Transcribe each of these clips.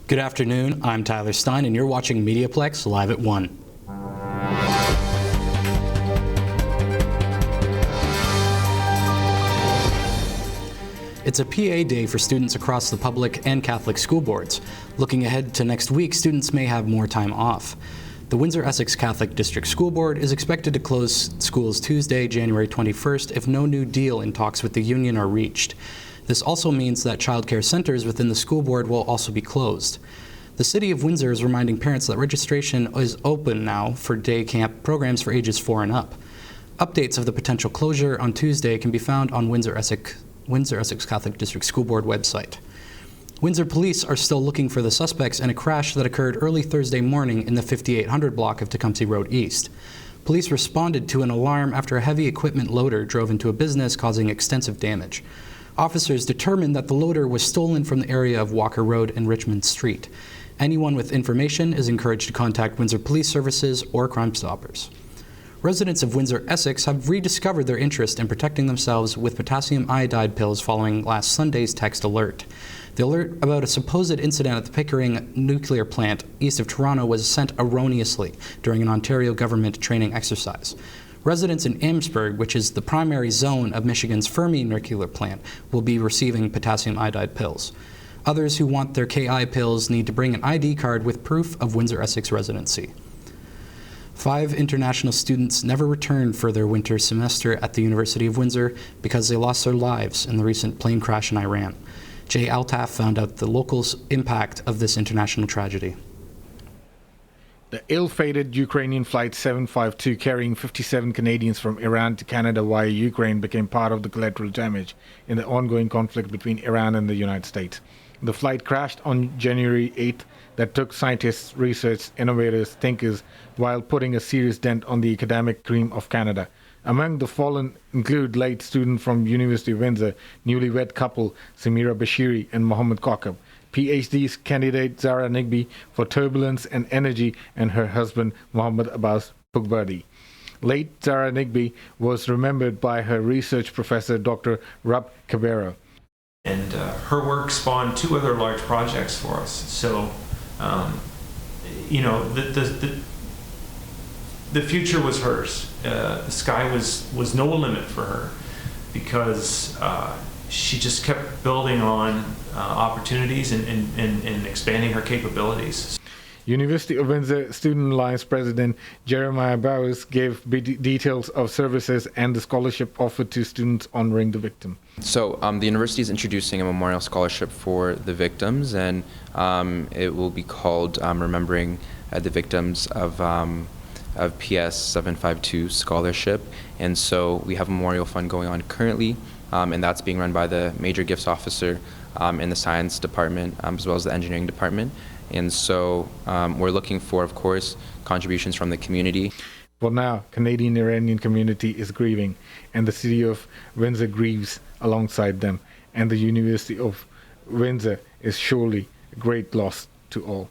Good afternoon, I'm Tyler Stein, and you're watching MediaPlex live at 1. It's a PA day for students across the public and Catholic school boards. Looking ahead to next week, students may have more time off. The Windsor-Essex Catholic District School Board is expected to close schools Tuesday, January 21st, if no new deal in talks with the union are reached. This also means that childcare centers within the school board will also be closed. The City of Windsor is reminding parents that registration is open now for day camp programs for ages 4 and up. Updates of the potential closure on Tuesday can be found on Windsor-Essex Catholic District School Board website. Windsor police are still looking for the suspects in a crash that occurred early Thursday morning in the 5800 block of Tecumseh Road East. Police responded to an alarm after a heavy equipment loader drove into a business, causing extensive damage. Officers determined that the loader was stolen from the area of Walker Road and Richmond Street. Anyone with information is encouraged to contact Windsor Police Services or Crime Stoppers. Residents of Windsor-Essex have rediscovered their interest in protecting themselves with potassium iodide pills following last Sunday's text alert. The alert about a supposed incident at the Pickering nuclear plant east of Toronto was sent erroneously during an Ontario government training exercise. Residents in Amherstburg, which is the primary zone of Michigan's Fermi nuclear plant, will be receiving potassium iodide pills. Others who want their KI pills need to bring an ID card with proof of Windsor-Essex residency. 5 international students never returned for their winter semester at the University of Windsor because they lost their lives in the recent plane crash in Iran. Jay Altaf found out the locals' impact of this international tragedy. The ill-fated Ukrainian Flight 752 carrying 57 Canadians from Iran to Canada via Ukraine became part of the collateral damage in the ongoing conflict between Iran and the United States. The flight crashed on January 8th that took scientists, researchers, innovators, thinkers, while putting a serious dent on the academic dream of Canada. Among the fallen include late student from University of Windsor, newlywed couple Samira Bashiri and Mohammed Kokab, PhD candidate Zara Nigby for turbulence and energy, and her husband Mohammed Abbas Pugbardi. Late Zara Nigby was remembered by her research professor Dr. Rab Cabrera. And her work spawned 2 other large projects for us. So, the future was hers. The sky was no limit for her because she just kept building on opportunities and expanding her capabilities. University of Windsor Student Alliance President Jeremiah Bowers gave details of services and the scholarship offered to students honoring the victim. So the university is introducing a memorial scholarship for the victims, and it will be called Remembering the Victims of PS 752 Scholarship. And so we have a memorial fund going on currently, and that's being run by the Major Gifts Officer in the Science Department, as well as the Engineering Department. And so we're looking for, of course, contributions from the community. For now, Canadian-Iranian community is grieving, and the City of Windsor grieves alongside them, and the University of Windsor is surely a great loss to all.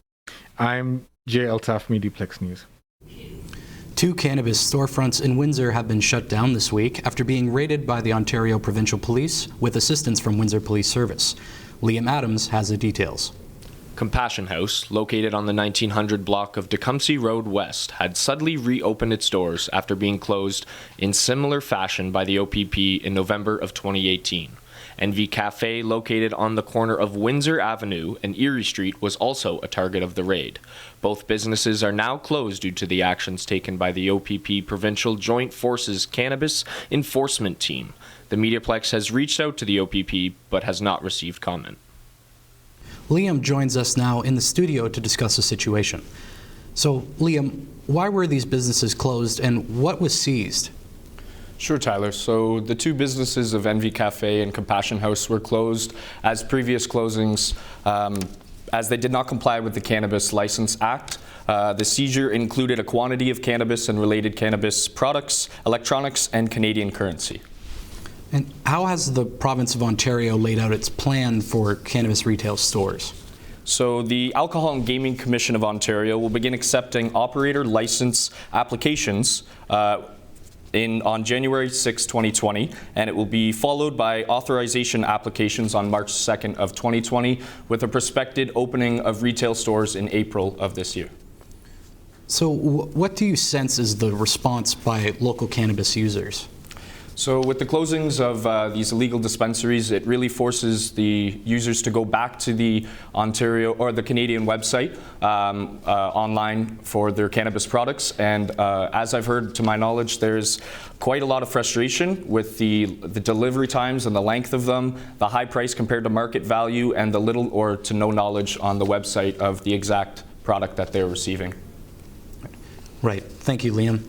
I'm Jay Altaf, MediaPlex News. 2 cannabis storefronts in Windsor have been shut down this week after being raided by the Ontario Provincial Police with assistance from Windsor Police Service. Liam Adams has the details. Compassion House, located on the 1900 block of Tecumseh Road West, had suddenly reopened its doors after being closed in similar fashion by the OPP in November of 2018. NV Cafe, located on the corner of Windsor Avenue and Erie Street, was also a target of the raid. Both businesses are now closed due to the actions taken by the OPP Provincial Joint Forces Cannabis Enforcement Team. The MediaPlex has reached out to the OPP but has not received comment. Liam joins us now in the studio to discuss the situation. So, Liam, why were these businesses closed and what was seized? Sure, Tyler. So the 2 businesses of NV Cafe and Compassion House were closed as previous closings as they did not comply with the Cannabis License Act. The seizure included a quantity of cannabis and related cannabis products, electronics, and Canadian currency. And how has the province of Ontario laid out its plan for cannabis retail stores? So the Alcohol and Gaming Commission of Ontario will begin accepting operator license applications on January 6, 2020, and it will be followed by authorization applications on March 2nd of 2020, with a prospected opening of retail stores in April of this year. So what do you sense is the response by local cannabis users? So with the closings of these illegal dispensaries, it really forces the users to go back to the Ontario or the Canadian website online for their cannabis products. And as I've heard, to my knowledge, there's quite a lot of frustration with the delivery times and the length of them, the high price compared to market value, and the little or to no knowledge on the website of the exact product that they're receiving. Right. Thank you, Liam.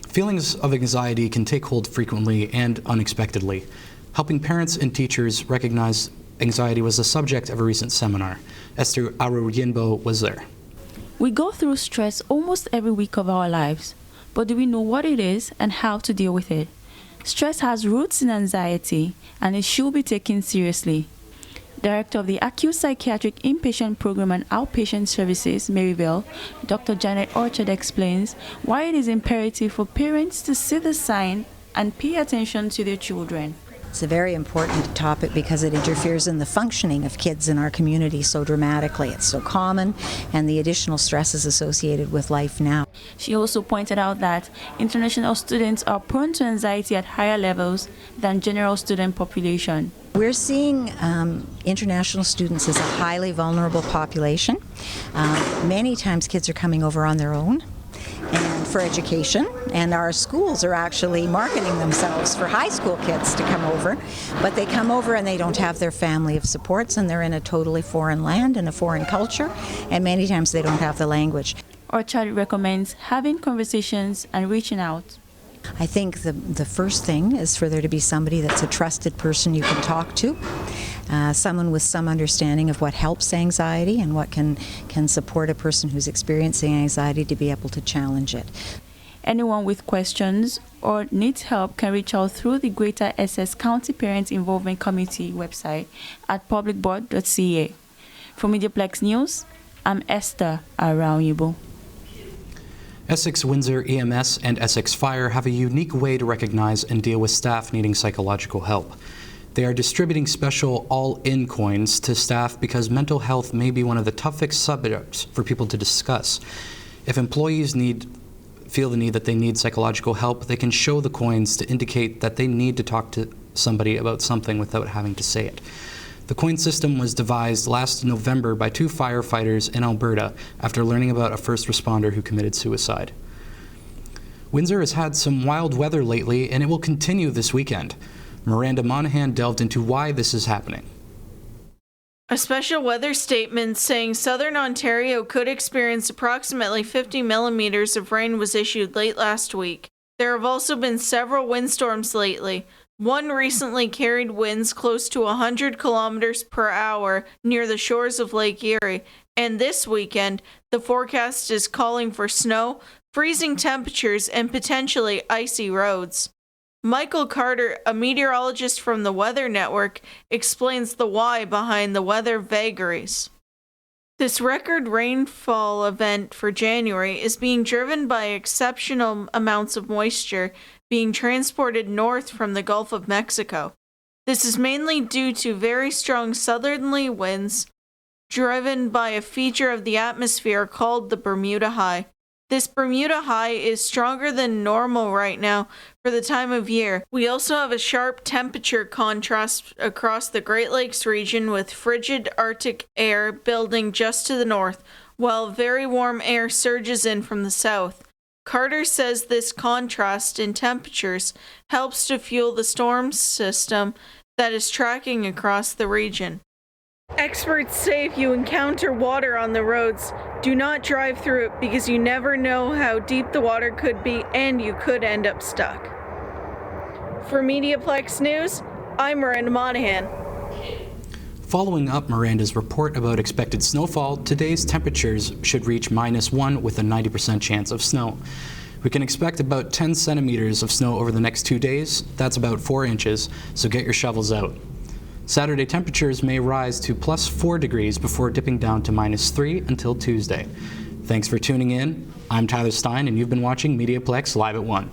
Feelings of anxiety can take hold frequently and unexpectedly. Helping parents and teachers recognize anxiety was the subject of a recent seminar. Esther Aruyinbo was there. We go through stress almost every week of our lives, but do we know what it is and how to deal with it? Stress has roots in anxiety, and it should be taken seriously. Director of the Acute Psychiatric Inpatient Program and Outpatient Services, Maryville, Dr. Janet Orchard explains why it is imperative for parents to see the sign and pay attention to their children. It's a very important topic because it interferes in the functioning of kids in our community so dramatically. It's so common, and the additional stresses associated with life now. She also pointed out that international students are prone to anxiety at higher levels than general student population. We're seeing international students as a highly vulnerable population. Many times kids are coming over on their own and for education, and our schools are actually marketing themselves for high school kids to come over, but they come over and they don't have their family of supports, and they're in a totally foreign land and a foreign culture, and many times they don't have the language. Orchard recommends having conversations and reaching out. I think the first thing is for there to be somebody that's a trusted person you can talk to, someone with some understanding of what helps anxiety and what can support a person who's experiencing anxiety to be able to challenge it. Anyone with questions or needs help can reach out through the Greater Essex County Parent Involvement Committee website at publicboard.ca. For MediaPlex News, I'm Esther Arauyibo. Essex Windsor EMS and Essex Fire have a unique way to recognize and deal with staff needing psychological help. They are distributing special all-in coins to staff because mental health may be one of the toughest subjects for people to discuss. If employees feel the need that they need psychological help, they can show the coins to indicate that they need to talk to somebody about something without having to say it. The coin system was devised last November by 2 firefighters in Alberta after learning about a first responder who committed suicide. Windsor has had some wild weather lately, and it will continue this weekend. Miranda Monahan delved into why this is happening. A special weather statement saying southern Ontario could experience approximately 50 millimeters of rain was issued late last week. There have also been several windstorms lately. One recently carried winds close to 100 kilometers per hour near the shores of Lake Erie, and this weekend, the forecast is calling for snow, freezing temperatures, and potentially icy roads. Michael Carter, a meteorologist from the Weather Network, explains the why behind the weather vagaries. This record rainfall event for January is being driven by exceptional amounts of moisture being transported north from the Gulf of Mexico. This is mainly due to very strong southerly winds driven by a feature of the atmosphere called the Bermuda High. This Bermuda High is stronger than normal right now for the time of year. We also have a sharp temperature contrast across the Great Lakes region with frigid Arctic air building just to the north, while very warm air surges in from the south. Carter says this contrast in temperatures helps to fuel the storm system that is tracking across the region. Experts say if you encounter water on the roads, do not drive through it because you never know how deep the water could be and you could end up stuck. For MediaPlex News, I'm Miranda Monahan. Following up Miranda's report about expected snowfall, today's temperatures should reach -1 with a 90% chance of snow. We can expect about 10 centimeters of snow over the next 2 days. That's about 4 inches, so get your shovels out. Saturday temperatures may rise to +4 degrees before dipping down to -3 until Tuesday. Thanks for tuning in. I'm Tyler Stein, and you've been watching MediaPlex Live at 1.